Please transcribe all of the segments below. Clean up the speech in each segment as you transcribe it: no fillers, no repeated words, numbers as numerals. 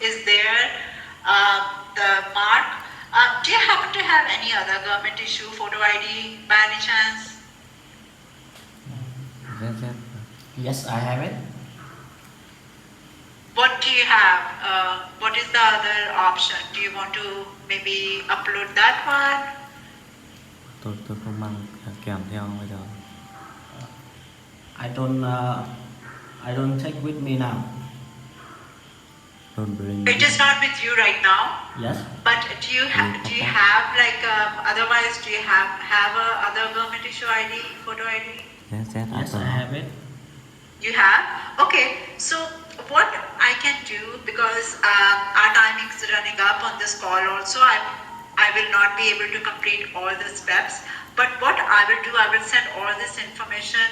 is there, the mark. Do you happen to have any other government issue photo ID by any chance? Yes, I have it. What do you have? What is the other option? Do you want to maybe upload that one? Tôi không mang kèm theo bây giờ. I don't take with me now. Don't bring. It is not with you right now. Yes. But do you have like otherwise do you have a other government issue ID, photo ID? Yes, I have it. You have? Okay. So what I can do, because our timing is running up on this call also, I will not be able to complete all the steps. But what I will do, I will send all this information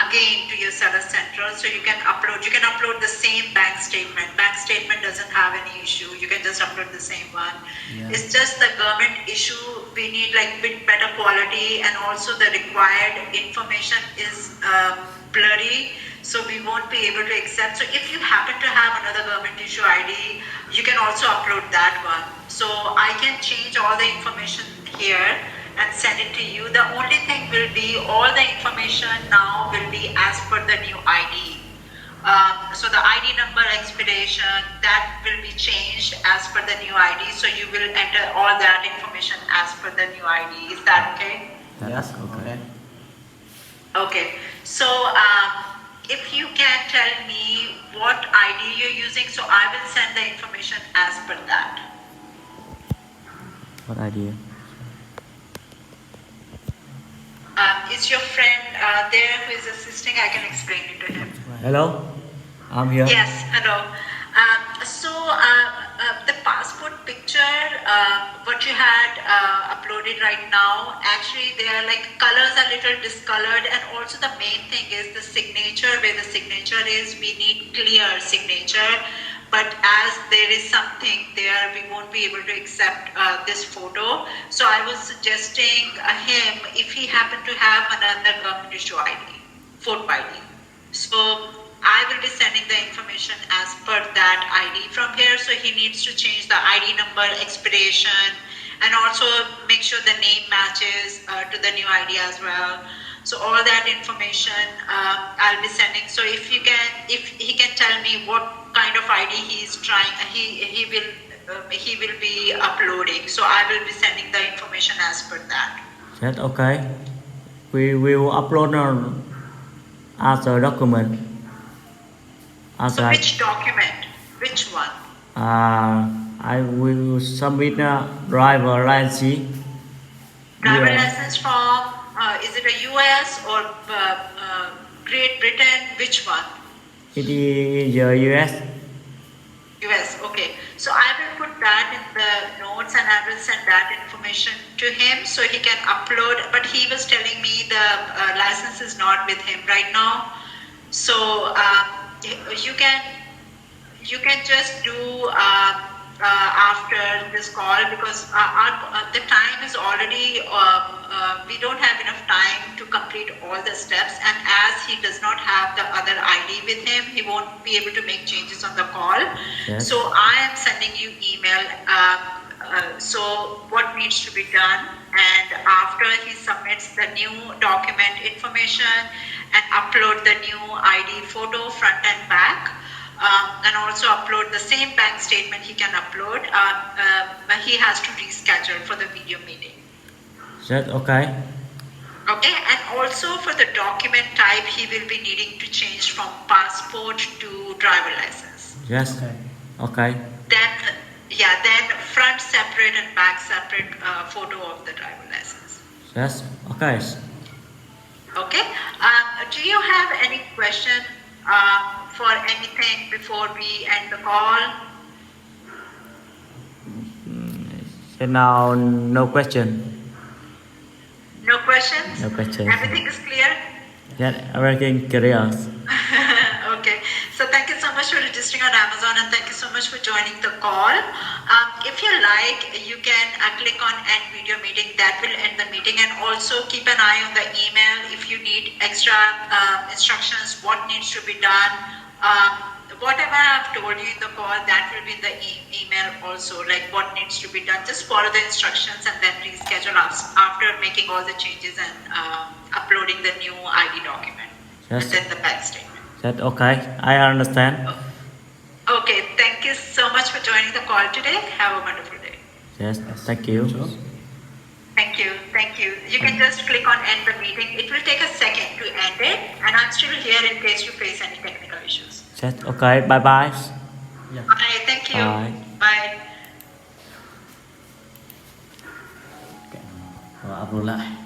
again to your seller central, so you can upload. You can upload the same bank statement. Bank statement doesn't have any issue. You can just upload the same one. Yeah. It's just the government issue. We need like bit better quality, and also the required information is blurry, so we won't be able to accept. So if you happen to have another government issue ID, you can also upload that one. So I can change all the information here and send it to you. The only thing will be all the information now will be as per the new ID. So the ID number, expiration, that will be changed as per the new ID. So you will enter all that information as per the new ID. Is that okay? Yes, okay. Okay. So if you can tell me what ID you're using, so I will send the information as per that. What idea? Is your friend there who is assisting? I can explain it to him. Hello, I'm here. Yes, hello. The passport picture, what you had uploaded right now, actually they are like colors are little discolored, and also the main thing is the signature. Where the signature is, we need clear signature. But as there is something there, we won't be able to accept this photo. So I was suggesting him if he happened to have another government issue ID, photo ID. So I will be sending the information as per that ID from here. So he needs to change the ID number, expiration, and also make sure the name matches to the new ID as well. So all that information I'll be sending. So if he can tell me what kind of ID he's trying, he will be uploading. So I will be sending the information as per that. Yes, okay. We will upload as a document. So which document? Which one? I will submit a driver license. Driver license from, is it a US or Great Britain? Which one? It is US. US, okay. So I will put that in the notes, and I will send that information to him so he can upload. But he was telling me the license is not with him right now. So you can just do after this call, because the time is already we don't have enough time to complete all the steps, and as he does not have the other ID with him, he won't be able to make changes on the call. Yes. So I am sending you email. So what needs to be done, and after he submits the new document information and upload the new ID photo front and back, and also upload the same bank statement he can upload, he has to reschedule for the video meeting. Yes, okay. Okay, and also for the document type, he will be needing to change from passport to driver license. Yes. Okay. Then front separate and back separate photo of the driver license. Yes. Okay. Okay. Do you have any question for anything before we end the call? So now, no question. No questions? No questions. Everything is clear? Yes, everything clear. Okay. So thank you so much for registering on Amazon, and thank you so much for joining the call. If you like, you can click on end video meeting. That will end the meeting. And also keep an eye on the email if you need extra instructions, what needs to be done, whatever I've told you in the call, that will be in the email also, like what needs to be done. Just follow the instructions and then reschedule us after making all the changes and uploading the new ID document. Yes. And then the bank statement. That okay, I understand. Okay, thank you so much for joining the call today. Have a wonderful day. Yes, thank you. Sure. Thank you. Thank you. You can just click on end the meeting. It will take a second to end it, and I'm still here in case you face any technical issues. Yes, okay, bye bye. Yeah. Bye. Thank you. Bye. Bye. Okay. Rồi upload lại.